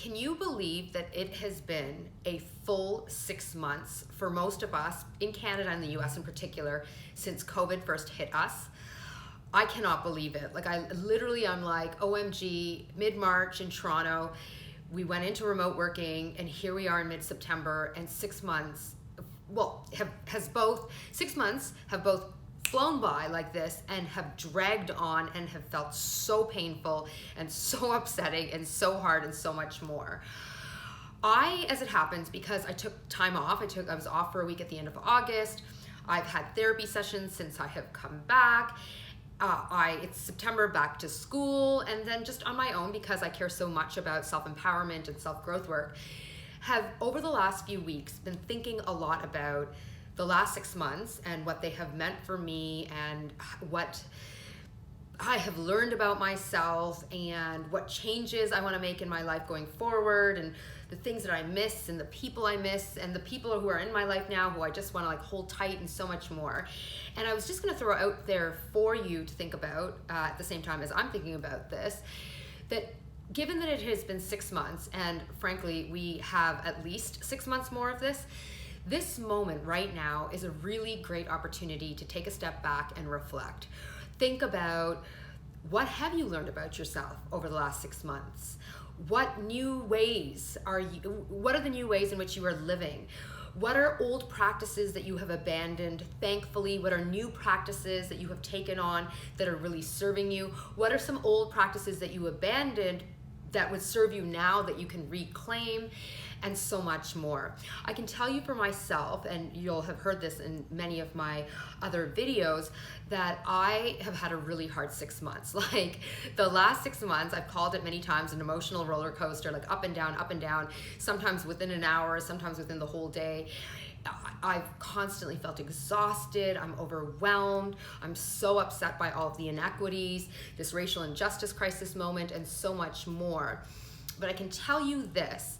Can you believe that it has been a full 6 months for most of us in Canada and the US in particular since COVID first hit us? I cannot believe it. Like I'm like, OMG, mid-March in Toronto, we went into remote working and here we are in mid-September, and 6 months, well, 6 months have both flown by like this and have dragged on and have felt so painful and so upsetting and so hard and so much more. As it happens, because I took time off, I was off for a week at the end of August. I've had therapy sessions since I have come back. It's September, back to school, and then just on my own, because I care so much about self-empowerment and self-growth work, have over the last few weeks been thinking a lot about the last 6 months and what they have meant for me and what I have learned about myself and what changes I want to make in my life going forward, and the things that I miss and the people I miss and the people who are in my life now who I just want to like hold tight, and so much more. And I was just going to throw out there for you to think about at the same time as I'm thinking about this, that given that it has been 6 months, and frankly we have at least 6 months more of this moment right now is a really great opportunity to take a step back and reflect. Think about, what have you learned about yourself over the last 6 months? What are the new ways in which you are living? What are old practices that you have abandoned, thankfully? What are new practices that you have taken on that are really serving you? What are some old practices that you abandoned that would serve you now that you can reclaim? And so much more. I can tell you for myself, and you'll have heard this in many of my other videos, that I have had a really hard 6 months. Like the last 6 months, I've called it many times an emotional roller coaster, like up and down, sometimes within an hour, sometimes within the whole day. I've constantly felt exhausted, I'm overwhelmed, I'm so upset by all of the inequities, this racial injustice crisis moment, and so much more. But I can tell you this,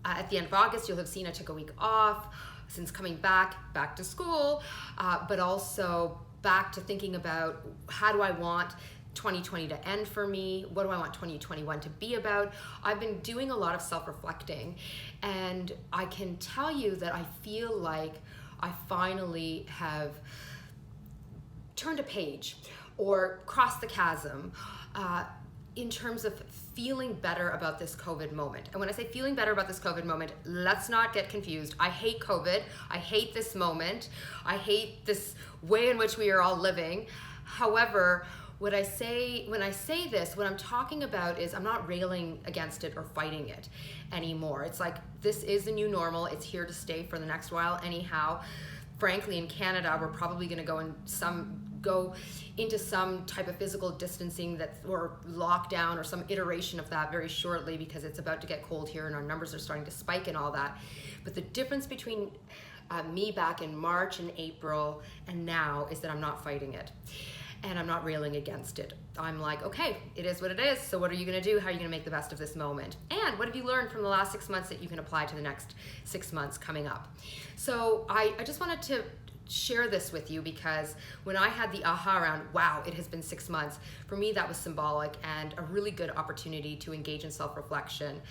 at the end of August, you'll have seen I took a week off since coming back to school, but also back to thinking about, how do I want 2020 to end for me? What do I want 2021 to be about? I've been doing a lot of self-reflecting, and I can tell you that I feel like I finally have turned a page or crossed the chasm in terms of feeling better about this COVID moment. And when I say feeling better about this COVID moment, let's not get confused. I hate COVID. I hate this moment. I hate this way in which we are all living. However, when I say this, what I'm talking about is I'm not railing against it or fighting it anymore. It's like, this is the new normal. It's here to stay for the next while anyhow. Frankly, in Canada, we're probably going to go into some type of physical distancing or lockdown or some iteration of that very shortly, because it's about to get cold here and our numbers are starting to spike and all that. But the difference between me back in March and April and now is that I'm not fighting it. And I'm not railing against it. I'm like, okay, it is what it is. So what are you gonna do? How are you gonna make the best of this moment? And what have you learned from the last 6 months that you can apply to the next 6 months coming up? So I just wanted to share this with you, because when I had the aha around, wow, it has been 6 months, for me that was symbolic and a really good opportunity to engage in self-reflection.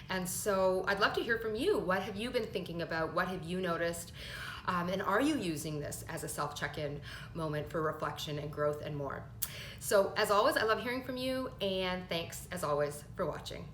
And so I'd love to hear from you. What have you been thinking about? What have you noticed? And are you using this as a self-check-in moment for reflection and growth and more? So as always, I love hearing from you, and thanks as always for watching.